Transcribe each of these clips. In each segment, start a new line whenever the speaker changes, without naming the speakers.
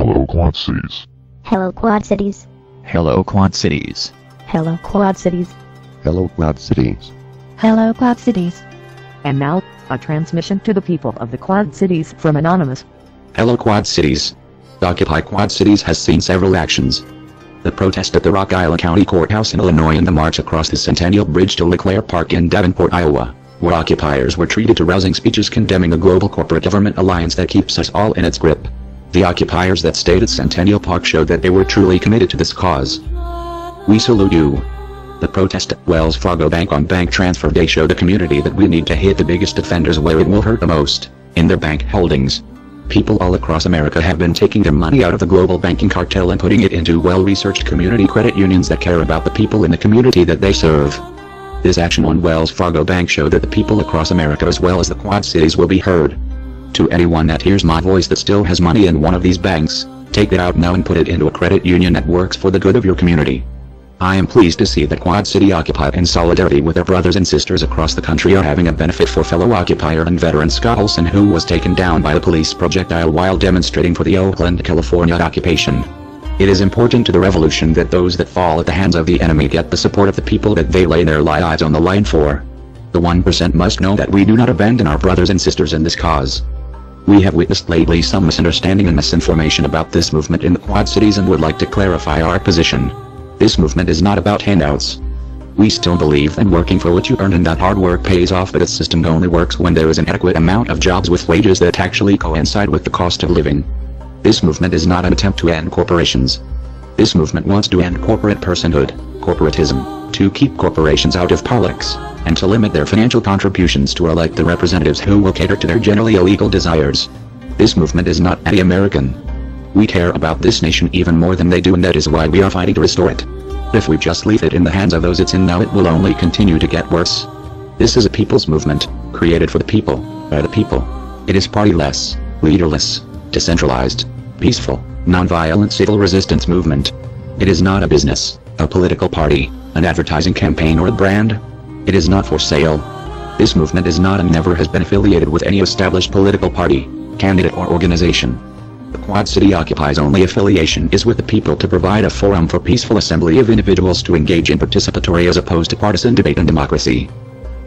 Hello Quad Cities.
Hello Quad Cities.
Hello Quad Cities.
Hello Quad Cities.
Hello Quad Cities.
Hello Quad Cities.
And now, a transmission to the people of the Quad Cities from Anonymous.
Hello Quad Cities. Occupy Quad Cities has seen several actions. The protest at the Rock Island County Courthouse in Illinois and the march across the Centennial Bridge to LeClaire Park in Davenport, Iowa, where occupiers were treated to rousing speeches condemning a global corporate government alliance that keeps us all in its grip. The occupiers that stayed at Centennial Park showed that they were truly committed to this cause. We salute you. The protest at Wells Fargo Bank on Bank Transfer Day showed the community that we need to hit the biggest offenders where it will hurt the most, in their bank holdings. People all across America have been taking their money out of the global banking cartel and putting it into well-researched community credit unions that care about the people in the community that they serve. This action on Wells Fargo Bank showed that the people across America as well as the Quad Cities will be heard. To anyone that hears my voice that still has money in one of these banks, take it out now and put it into a credit union that works for the good of your community. I am pleased to see that Quad City Occupy in solidarity with their brothers and sisters across the country are having a benefit for fellow occupier and veteran Scott Olson, who was taken down by a police projectile while demonstrating for the Oakland, California occupation. It is important to the revolution that those that fall at the hands of the enemy get the support of the people that they lay their lives on the line for. The 1% must know that we do not abandon our brothers and sisters in this cause. We have witnessed lately some misunderstanding and misinformation about this movement in the Quad Cities and would like to clarify our position. This movement is not about handouts. We still believe that working for what you earn and that hard work pays off, but its system only works when there is an adequate amount of jobs with wages that actually coincide with the cost of living. This movement is not an attempt to end corporations. This movement wants to end corporate personhood, corporatism, to keep corporations out of politics, and to limit their financial contributions to elect the representatives who will cater to their generally illegal desires. This movement is not anti-American. We care about this nation even more than they do, and that is why we are fighting to restore it. If we just leave it in the hands of those it's in now, it will only continue to get worse. This is a people's movement, created for the people, by the people. It is partyless, leaderless, decentralized, peaceful, non-violent civil resistance movement. It is not a business, a political party, an advertising campaign or a brand. It is not for sale. This movement is not and never has been affiliated with any established political party, candidate or organization. The Quad City Occupy's only affiliation is with the people to provide a forum for peaceful assembly of individuals to engage in participatory as opposed to partisan debate and democracy.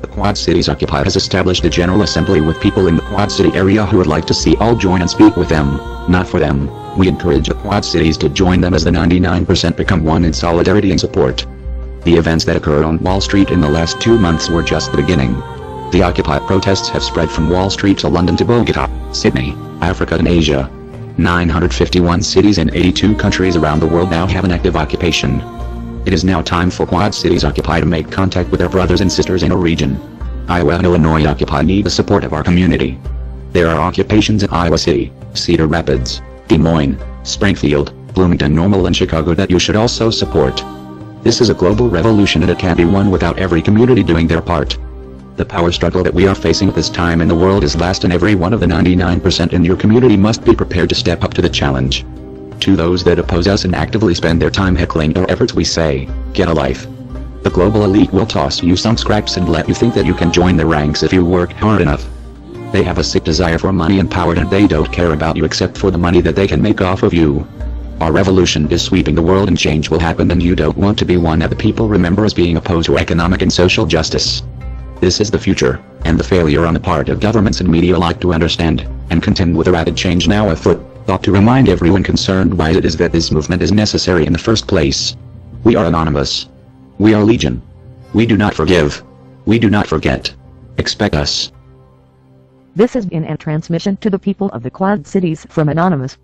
The Quad Cities Occupy has established a general assembly with people in the Quad City area who would like to see all join and speak with them, not for them. We encourage the Quad Cities to join them as the 99% become one in solidarity and support. The events that occurred on Wall Street in the last 2 months were just the beginning. The Occupy protests have spread from Wall Street to London to Bogota, Sydney, Africa and Asia. 951 cities in 82 countries around the world now have an active occupation. It is now time for Quad Cities Occupy to make contact with their brothers and sisters in our region. Iowa and Illinois Occupy need the support of our community. There are occupations in Iowa City, Cedar Rapids, Des Moines, Springfield, Bloomington, Normal and Chicago that you should also support. This is a global revolution and it can't be won without every community doing their part. The power struggle that we are facing at this time in the world is last, and every one of the 99% in your community must be prepared to step up to the challenge. To those that oppose us and actively spend their time heckling our efforts, we say, get a life. The global elite will toss you some scraps and let you think that you can join their ranks if you work hard enough. They have a sick desire for money and power, and they don't care about you except for the money that they can make off of you. Our revolution is sweeping the world and change will happen, and you don't want to be one that the people remember as being opposed to economic and social justice. This is the future, and the failure on the part of governments and media alike to understand, and contend with the rapid change now afoot, thought to remind everyone concerned why it is that this movement is necessary in the first place. We are anonymous. We are legion. We do not forgive. We do not forget. Expect us.
This has been a transmission to the people of the Quad Cities from Anonymous.